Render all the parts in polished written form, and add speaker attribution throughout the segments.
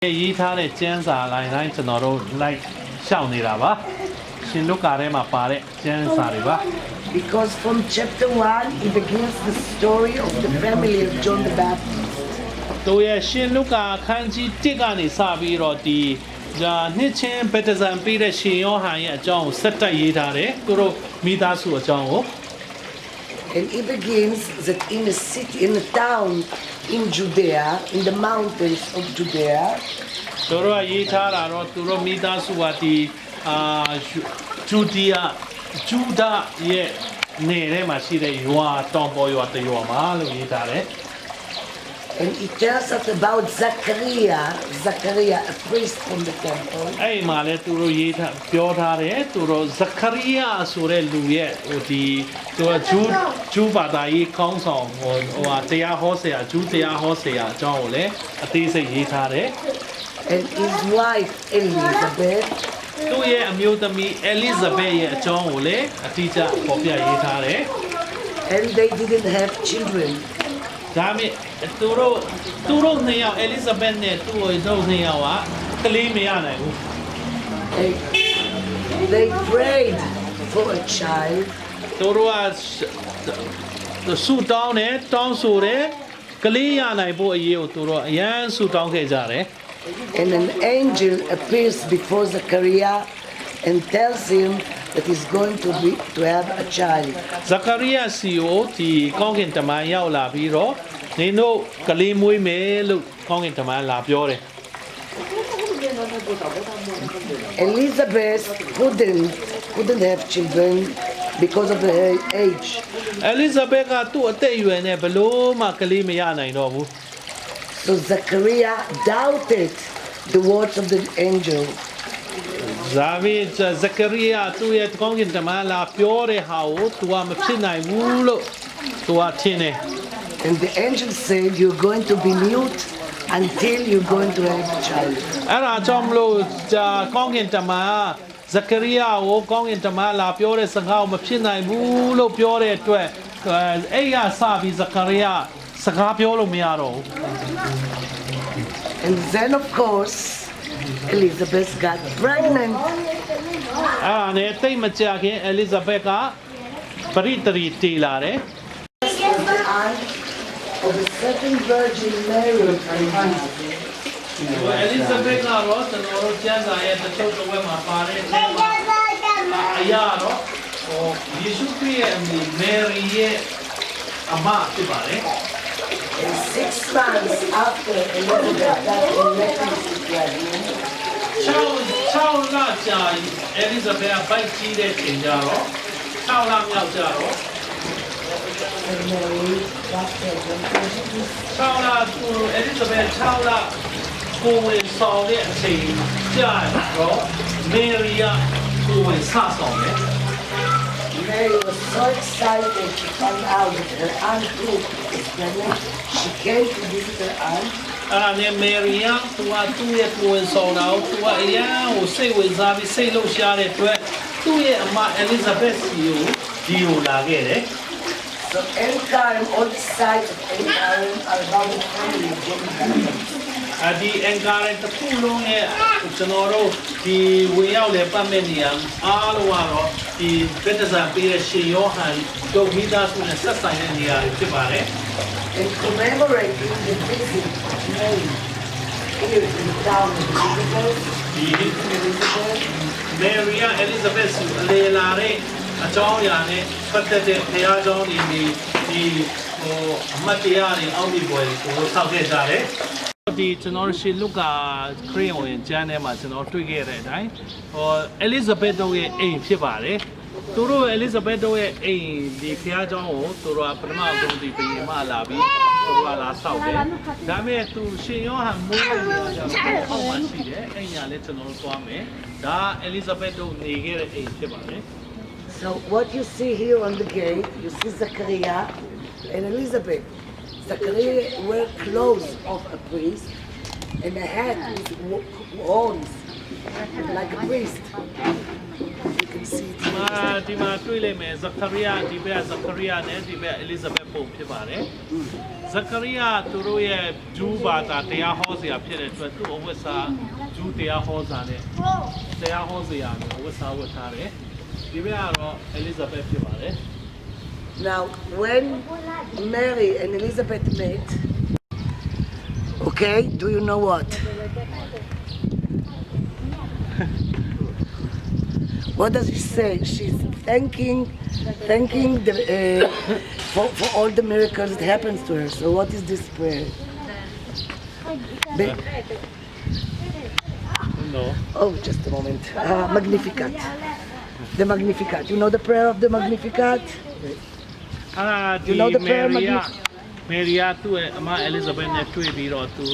Speaker 1: ရေးထားတဲ့ကျမ်းစာလိုင်းတိုင်းကျွန်တော်တို့လိုက်ရှောက်နေတာပါရှင်လုကာထဲမှာပါတဲ့ကျမ်းစာတွေပါ
Speaker 2: Because from chapter 1 it begins the story of the family of John the Baptist.
Speaker 1: တို့ရဲ့ရှင်လုကာအခန်းကြီး1ကနေစပြီးတော့ဒီနှစ်ချင်းဗတ္တဇံပေးတဲ့ရှင်ယောဟန်ရဲ့အကြောင်းကိုဆက်တက်ရေးထားတယ်သူတို့မိသားစုအကြောင်းကို
Speaker 2: And it begins that in a city, in a town in Judea, in the mountains of Judea.
Speaker 1: တို့ကရေးထားတာတော့သူတို့မိသားစုကဒီဂျူဒီယာဂျူဒရဲ့နေထဲမှာရှိတဲ့ရွာတောင်ပေါ်ရွာတရွာမှာလို့ရေးထားတယ်
Speaker 2: And it tells us about Zachariah, a priest from the temple.
Speaker 1: အဲ့မှာလဲသူတို့ရေးထားပြောထားတယ်သူတို့ဇခရိယဆိုတဲ့လူရဲ့ဟိုဒီသူကဂျူဘာသာရေးကောင်းဆောင်ဟိုတရားဟောဆရာဂျူတရားဟောဆရာအကြောင်းကိုလည်းအသေးစိတ်ရေးထားတယ်
Speaker 2: And his wife Elizabeth.
Speaker 1: သူ့ရဲ့အမျိုးသမီး Elizabeth ရဲ့အကြောင်းကိုလည်းအတိအကျပေါ်ပြရေးထားတယ်
Speaker 2: And they didn't have children.
Speaker 1: ဒါပေမဲ့သူတို့နှစ်ယောက် Elizabeth နဲ့သူ့ရဲ့တို့နှစ်ယောက်ကကလေးမရနိုင်ဘူး
Speaker 2: They prayed for a child.
Speaker 1: သူတို့ကဆူတောင်းတယ်တောင်းဆိုတယ်ကလေးရနိုင်ဖို့အရေးကိုသူတို့အရန်ဆူတောင်းခဲ့ကြတယ်
Speaker 2: And an angel appears before Zachariah and tells him that he's going to have a child.
Speaker 1: ဇကာရိယစီကိုဒီကောင်းကင်တမန်ရောက်လာပြီးတော့နင်တို့ကလေးမွေးမယ်လို့ကောင်းကင်တမန်လာပြောတယ်
Speaker 2: Elizabeth couldn't have children because of her age.
Speaker 1: Elizabeth ကသူ့အသက်အရွယ်နဲ့ဘလို့မှကလေးမရနိုင်တော့ဘူး
Speaker 2: So Zachariah doubted the words of the angel.
Speaker 1: ဇကာရိယသူ့ရဲ့ကောင်းကင်တမန်လာပြောတဲ့ဟာကိုသူကမဖြစ်နိုင်ဘူးလို့သူကထင်တယ်
Speaker 2: And the angel said, you're going to be mute until you're going to have a child.
Speaker 1: အဲ့ဒါကြောင့်မလို့ကောင်းကင်တမန်ဇကာရိယကိုကောင်းကင်တမန်လာပြောတဲ့စကားကိုမဖြစ်နိုင်ဘူးလို့ပြောတဲ့အတွက်အဲ့ရစပြီးဇကာရိယစကားပြောလို့မရတော့ဘူး
Speaker 2: And then of course Elizabeth got pregnant.
Speaker 1: အဲ့ဒါနဲ့တိတ်မကြခင် Elizabeth ကပရိသတိတည်လာတယ်
Speaker 2: The aunt of a certain virgin Mary.
Speaker 1: Elizabeth ကတော့ကျွန်တော်တို့ကျမ်းစာရဲ့တစ်ချုပ်တစ်ဝက်မှာပါတဲ့အရာတော့ယေရှုခရစ်ရဲ့အမိ Mary ရဲ့အမဖြစ်ပါတယ်
Speaker 2: And 6 months after Elizabeth got pregnant,
Speaker 1: 6လကြာ Elizabeth ဘိုက်ကြီးတဲ့ချိန်ကြတော့6လမြောက်ကြတော့
Speaker 2: Mary got pregnant.
Speaker 1: 6လကို Elizabeth 6လကိုဝင်ဆောင်တဲ့အချိန်ကြာတော့ Mary ကကိုဝင်စဆောင်တယ်
Speaker 2: Mary was so excited to find out that her aunt too was pregnant. She came to visit her aunt.
Speaker 1: အဲ့ဒါနဲ့ Mary ကသူ့ရဲ့ကိုဝင်ဆောင်တာကိုသူကအရန်ကိုစိတ်ဝင်စားပြီးစိတ်လှုပ်ရှားတဲ့အတွက်သူ့ရဲ့အမ Elizabeth စီကိုဒီကိုလာခဲ့တယ်
Speaker 2: So anytime all the sides of anytime are about the family of John the Baptist.
Speaker 1: အဒီအင်္ဂါရတစ်ခုလုံးရဲ့ကျွန်တော်တို့ဒီဝင်ရောက်လေပတ်မဲ့နေရအားလုံးကတော့ဒီဗတ္တဇံပေးတဲ့ရှင်ယောဟန်တို့မိသားစုနဲ့ဆက်ဆိုင်တဲ့နေရာတွေဖြစ်ပါတယ်
Speaker 2: And commemorating the visit of Mary here in the town of Elizabeth.
Speaker 1: ဒီ Mary က Elizabeth ကိုအလေလာတဲ့အကြောင်းအရာနဲ့ပတ်သက်တဲ့ဘုရားကျောင်းတွေဒီအမတ်တရားတွေအောက်မြစ်ပွဲကိုဆောက်ခဲ့ကြတယ်ဒီကျွန်တော်ရှင်လုကာခရစ်ဝင်ကျမ်းထဲမှာကျွန်တော်တွေ့ခဲ့တဲ့အတိုင်းElizabeth တို့ရဲ့အိမ်ဖြစ်ပါတယ်သူတို့ Elizabeth တို့ရဲ့အိမ်ဒီဘုရားကျောင်းကိုသူတို့ကပထမဆုံးဒီဘုရင်မလာပြီးသူတို့ကလာဆောက်တယ်ဒါပေမဲ့သူရှင်ယောဟန်မိုးတဲ့နေရာကြောင့်အောက်မှာရှိတယ်အဲ့ညာလည်းကျွန်တော်တို့သွားမယ်ဒါ Elizabeth တို့နေခဲ့တဲ့အိမ်ဖြစ်ပါတယ်
Speaker 2: So what you see here on the gate, you see Zachariah and Elizabeth. Zachariah wear clothes of a priest and a hat with horns like a priest. You can see it.
Speaker 1: ဒီမှာတွေ့လိမ့်မယ်ဇကရီယာဒီဘက်ဇကရီယာနဲ့ဒီဘက် Elizabeth ပုံဖြစ်ပါတယ်ဇကရီယာသူတို့ရဲ့ဂျူးဘာသာတရားဟောစရာဖြစ်တဲ့အတွက်သူ့အဝတ်စားဂျူးတရားဟောစာနဲ့တရားဟောစရာကိုအဝတ်စားဝတ်ထားတယ်ဒီဘက်ကတော့ Elizabeth ဖြစ်ပါတယ်
Speaker 2: Now, when Mary and Elizabeth met, okay, do you know what? What does she say? She's thanking for all the miracles that happens to her. So what is this prayer?
Speaker 1: No
Speaker 2: Oh, just a moment. Magnificat. The Magnificat. You know the prayer of the Magnificat?
Speaker 1: ဒီမေရီယာသူ့ရဲ့အမ Elizabeth နဲ့တွေ့ပြီးတော့သူ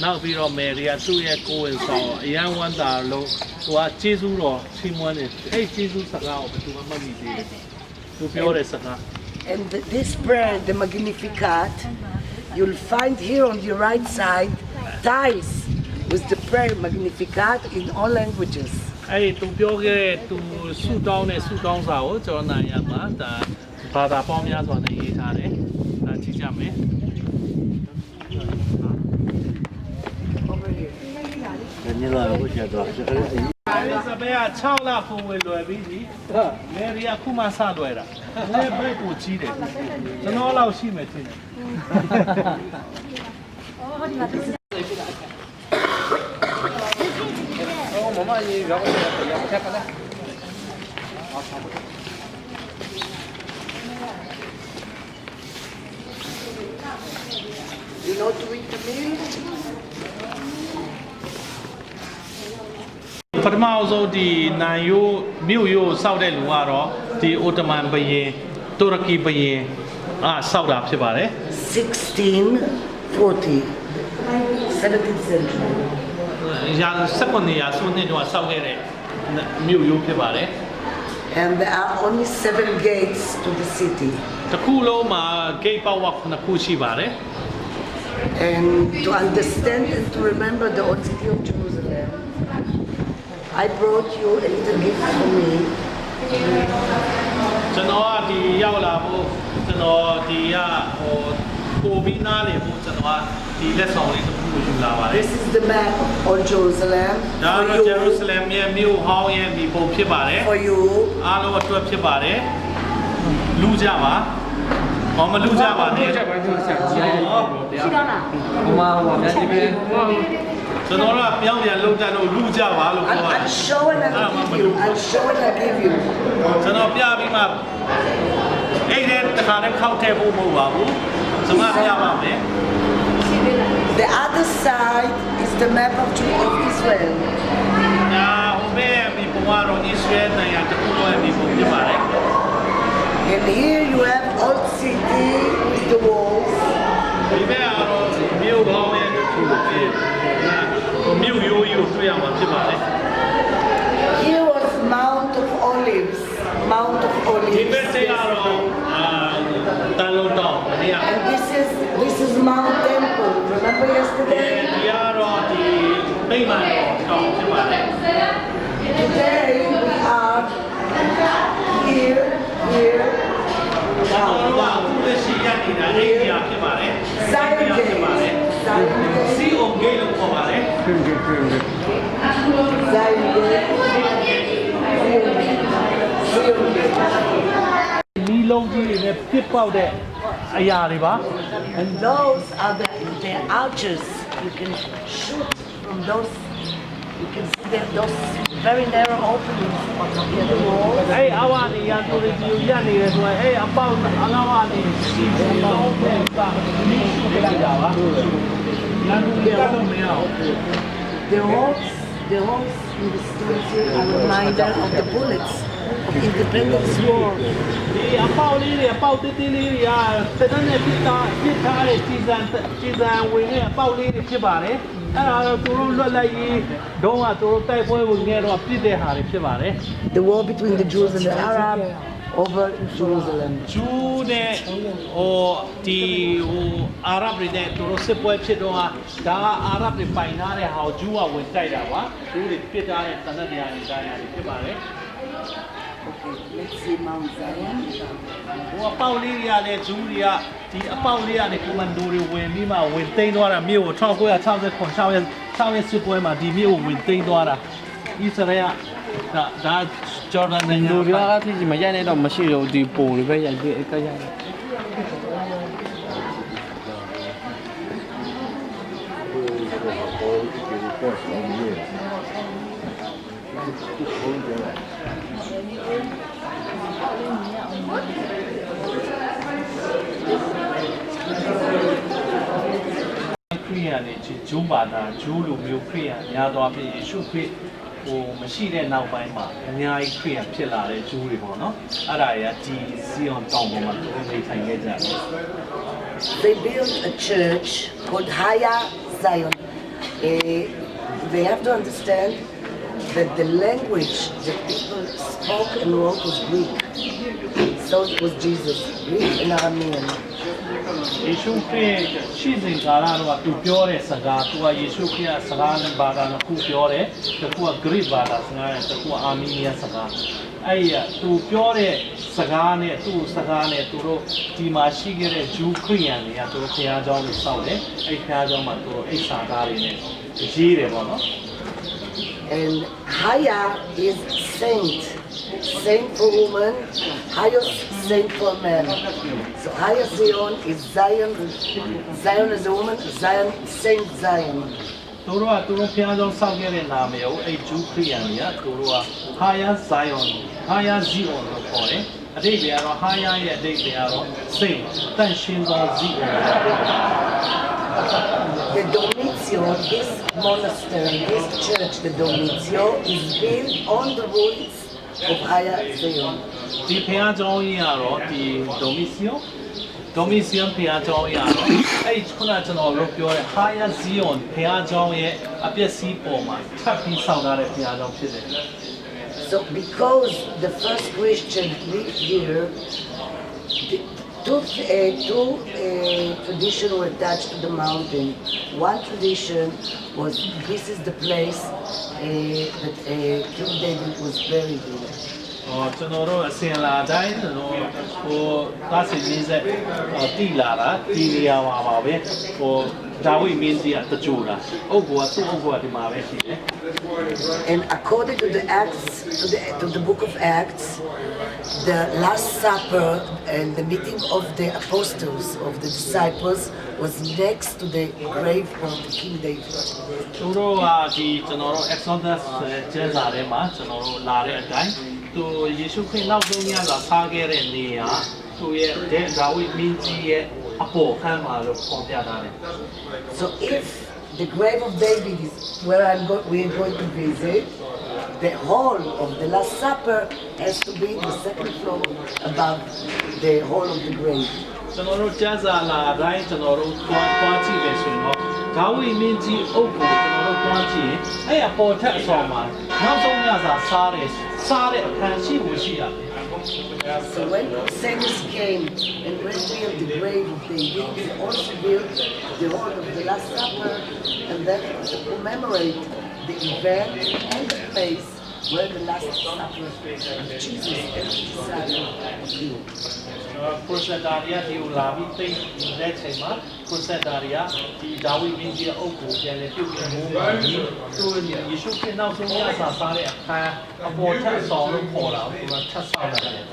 Speaker 1: နောက်ပြီးတော့မေရီယာသူ့ရဲ့ကိုယ်ဝင်ဆောင်အရန်ဝမ်းသာလို့သူကကျေးဇူးတော်ချီးမွမ်းတယ်အဲ့ကျေးဇူးစကားကိုဘယ်သူမှမမိသေးဘူးသူပြောတဲ့စကား
Speaker 2: And this prayer, the Magnificat, you'll find here on your right side ties with the prayer Magnificat in all languages.
Speaker 1: အဲ့သူပြောခဲ့တဲ့သူဆူတောင်းတဲ့ဆူတောင်းစာကိုကျွန်တော်နိုင်ရမှာဒါဘာသာပေါင်းများစွာနဲ့ရေးထားတယ်ဒါကြည့်ကြမယ်
Speaker 2: Over here.
Speaker 3: 你老不觉得是
Speaker 1: Elizabeth 6လပုံဝင်လွယ်ပြီးပြီမေရီယာခုမှစလွယ်တာလည်းဘိုက်ကိုကြီးတယ်ကျွန်တော်လောက်ရှိမယ်ထင်တယ်
Speaker 3: 妈妈你让我看看来。
Speaker 2: You know to eat the meal?
Speaker 1: ပထမဆုံးဒီနိုင်ရိုးမြို့ရိုးစောက်တဲ့လူကတော့ဒီအိုတမန်ဘရင်တူရကီဘရင်စောက်တာဖြစ်ပါတယ်
Speaker 2: 1640, 17th century.
Speaker 1: ရာ19ရာစုနှစ်တော့စောက်ခဲ့တဲ့မြို့ရိုးဖြစ်ပါတယ်
Speaker 2: And there are only 7 gates to the city.
Speaker 1: တစ်ခုလုံးမှာ gate ပေါက်ဝ9ခုရှိပါတယ်
Speaker 2: And to understand and to remember the old city of Jerusalem, I brought you a little gift for me.
Speaker 1: ကျွန်တော်ကဒီရောက်လာဖို့ကျွန်တော်ဒီကပိုပြီးနားလေဖို့ကျွန်တော်ကဒီလက်ဆောင်လေးတစ်ခုကိုယူလာပါတယ်
Speaker 2: This is the map of Jerusalem
Speaker 1: ဒါ
Speaker 2: for
Speaker 1: က
Speaker 2: you.
Speaker 1: Jerusalem ရဲ့မြို့ဟောင်းရဲ့ဒီပုံဖြစ်ပါတယ်
Speaker 2: For you.
Speaker 1: အားလုံးအတွက်ဖြစ်ပါတယ်လူကြပါမလူကြပါနဲ့
Speaker 3: 我们这边。
Speaker 1: ကျွန်တော်တို့ကပြောင်းပြန်လုံတန်းလို့လူကြပါလို့ပြောတာ
Speaker 2: I'll show and I'll give you. I'll show and I'll give you.
Speaker 1: ကျွန်တော်ပြပြီးမှအဲ့ဒီတခါနဲ့ခောက်ထည့်ဖို့မဟုတ်ပါဘူးကျွန်မပြပါမယ်
Speaker 2: The other side is the map of Israel.
Speaker 1: ညာဟိုဘက်ဒီပုံကတော့ Israel နိုင်ငံတစ်ခုလုံးရဲ့ဒီပုံဖြစ်ပါတယ်
Speaker 2: And here you have old city with the walls.
Speaker 1: ဒီဘက်ကတော့မြို့ကောင်းရဲ့တစ်ခုဖြစ်မြို့ရိုးရိုးတွေ့ရမှာဖြစ်ပါတယ်
Speaker 2: Here was Mount of Olives. Mount of
Speaker 1: ဒီဘက်
Speaker 2: Olives.
Speaker 1: ထဲကတော့တန်လုံးတောင်ဒီက
Speaker 2: And this is Mount Temple. Remember yesterday?
Speaker 1: ဒီကတော့ဒီမိမ့်မှန်တောင်ဖြစ်ပါတယ်
Speaker 2: Today we are here.
Speaker 1: ကျွန်တော်တို့ကအခုလက်ရှိရနေတာအဲ့ဒီအဖြစ်ပါတယ်
Speaker 2: Zion
Speaker 1: ဖြစ်ပါတယ်
Speaker 2: Gate. Zion Gate.
Speaker 1: စီအုံဂိတ်လို့ခေါ်ပါတယ်
Speaker 2: Zion Gate. Zion Gate.
Speaker 1: မီးလုံးကြီးတွေနဲ့ပြစ်ပေါက်တဲ့အရာတွေပါ
Speaker 2: And those are the arches. You can shoot from those. You can see those very narrow openings in the wall.
Speaker 1: အဲ့အဝါနေရန်တူရီဂျီကိုရက်နေတယ်ဆိုရင်အဲ့အပေါက်အလာဝါနေစီစီလုံးနဲ့စာဒီပြလိုက်တာပါရန်တူရီကတော့မရအောင်
Speaker 2: The holes in the stones here are a reminder of the bullets of Independence War.
Speaker 1: ဒီအပေါက်လေးတွေအပေါက်သေးသေးလေးတွေကတန်းနဲ့ပြစ်ထားတဲ့စီစံဝင်တဲ့အပေါက်လေးတွေဖြစ်ပါတယ်အဲ့ဒါတော့သူတို့လွတ်လိုက်ရေးဒုံးကသူတို့တိုက်ပွဲဝင်ခဲ့တော့ပြစ်တဲ့ဟာတွေဖြစ်ပါတယ်
Speaker 2: The war between the Jews and the Arabs over Jerusalem.
Speaker 1: ဂျူးနဲ့ဒီအာရပ်တွေနဲ့သူတို့စစ်ပွဲဖြစ်တော့ဒါကအာရပ်တွေပိုင်ထားတဲ့ဟာကိုဂျူးကဝင်တိုက်တာပါဂျူးတွေပြစ်ထားတဲ့တနက်တရားတွေတိုင်းရတယ်ဖြစ်ပါတယ်
Speaker 2: let's see Mount Zion.
Speaker 1: ဟိုအပေါက်လေးတွေကလည်းဂျူးတွေကဒီအပေါက်လေးကနေကွန်မန်ဒိုတွေဝင်ပြီးမှဝင်သိမ်းသွားတာမြို့ကို1969စစ်ပွဲမှာဒီမြို့ကိုဝင်သိမ်းသွားတာဣသရေလဒါဂျော်ဒန်နိုင်ငံ
Speaker 3: လူတွေကအဲ့ဒီမရိုက်နေတော့မရှိတော့ဒီပုံတွေပဲရိုက်ပြီးအကရိုက်တယ်
Speaker 1: ခရိယာနဲ့ဂျူးဘာသာဂျူးလူမျိုးခရိယာများသွားပြီးယေရှုခရစ်ဟိုမရှိတဲ့နောက်ပိုင်းမှာအများကြီးခရိယာဖြစ်လာတဲ့ဂျူးတွေပေါ့နော်အဲ့ဒါတွေကဒီစီယွန်တောင်ပေါ်မှာသူတို့နေထိုင်ခဲ့ကြတယ်
Speaker 2: They built a church called Haya Zion. They have to understand that the language that people spoke and wrote was Greek. So it was Jesus, Greek and Aramean.
Speaker 1: ယေရှုခရစ်ရှိစဉ်ကာလတော့သူပြောတဲ့စကားသူကယေရှုခရစ်စကားနဲ့ဘာသာနှစ်ခုပြောတယ်တစ်ခုကဂရိဘာသာစကားနဲ့တစ်ခုကအာမီနီးယားစကားအဲ့ဒီသူပြောတဲ့စကားနဲ့သူ့စကားနဲ့သူတို့ဒီမှာရှိခဲ့တဲ့ဂျူးခရိယန်တွေကသူတို့ဘုရားကျောင်းကိုစောက်တယ်အဲ့ဘုရားကျောင်းမှာသူတို့အိတ်စာသားတွေနဲ့ရေးတယ်ပေါ့နော်
Speaker 2: And Haya is saint. Saint for woman, Hayos saint for man. So Haya Zion is Zion. Zion is a woman, Zion, Saint Zion.
Speaker 1: သူတို့ကသူတို့ဘုရားကျောင်းစောက်ခဲ့တဲ့နာမည်ကိုအဲ့ဂျူးခရိယန်တွေကသူတို့ကဟာယာဇိုင်ယွန်ဟာယာဇီအွန်လို့ခေါ်တယ်အတိတ်ကတော့ဟာယာရဲ့အတိတ်ကတော့စိတ်တန့်ရှင်းသောဇီအွန်
Speaker 2: The Dormitio, this monastery, this church, the Dormitio, is built on the ruins of Haya Zion.
Speaker 1: ဒီဘုရားကျောင်းကြီးကတော့ဒီဒိုမီစီယွန်ဘုရားကျောင်းကြီးကတော့အဲ့ခုနကျွန်တော်တို့ပြောတဲ့ဟာယာဇီယွန်ဘုရားကျောင်းရဲ့အပျက်စီးပေါ်မှာထပ်ပြီးဆောက်ထားတဲ့ဘုရားကျောင်းဖြစ်တယ်
Speaker 2: So because the first Christian lived here, two traditions were attached to the mountain. One tradition was this is the place that King David was buried in.
Speaker 1: ကျွန်တော်တို့အစဉ်လာတိုင်းကျွန်တော်ဟိုကားစီရင်းဆက်တိလာတာဒီနေရာမှာပါပဲဟိုဒါဝိမင်းကြီးကတကြိုတာအုပ်ဘောသူ့အုပ်ဘောဒီမှာပဲရှိတယ်
Speaker 2: And according to the Acts, to the book of Acts, the Last Supper and the meeting of the apostles, of the disciples, was next to the grave of the King David.
Speaker 1: သူတို့ကဒီကျွန်တော်တို့ Exodus ကျမ်းစာထဲမှာကျွန်တော်တို့လာတဲ့အတိုင်းသူယေရှုခရစ်နောက်ဆုံးညကစားခဲ့တဲ့နေရာသူရဲ့ဒါဝိမင်းကြီးရဲ့အပေါ်ခန်းမှာလို့ပေါ်ပြထားတယ်
Speaker 2: So if the grave of David is where we're going to visit, the hall of the Last Supper has to be the second floor above the hall of the grave.
Speaker 1: ကျွန်တော်တို့ကျမ်းစာလာတိုင်းကျွန်တော်တို့တွားကြည့်ပဲဆိုရင်တော့ဒါဝိမင်းကြီးအုပ်ကိုကျွန်တော်တို့တွားကြည့်ရင်အဲ့အပေါ်ထက်အဆောင်မှာနောက်ဆုံးညစာစားတဲ့အခန်းရှိဖို့ရှိရတယ်
Speaker 2: So when Crusaders came and rebuilt the grave of David, they also built the hall of the Last Supper, and then to commemorate the event and the place where the Last Supper of Jesus and his disciples was built.
Speaker 1: ပရိုစက်တာတွေကဒီကိုလာပြီးသိတဲ့ချိန်မှာပရိုစက်တာတွေကဒီဒါဝိမင်းကြီးအုပ်ကိုပြန်လဲပြုတ်ပြန်လို့ပြီးသူယေရှုခရစ်နောက်ဆုံးညစာစားတဲ့အခန်းအပေါ်ထပ်ဆောင်လို့ပေါ်လာသူကထပ်ဆောင်တယ်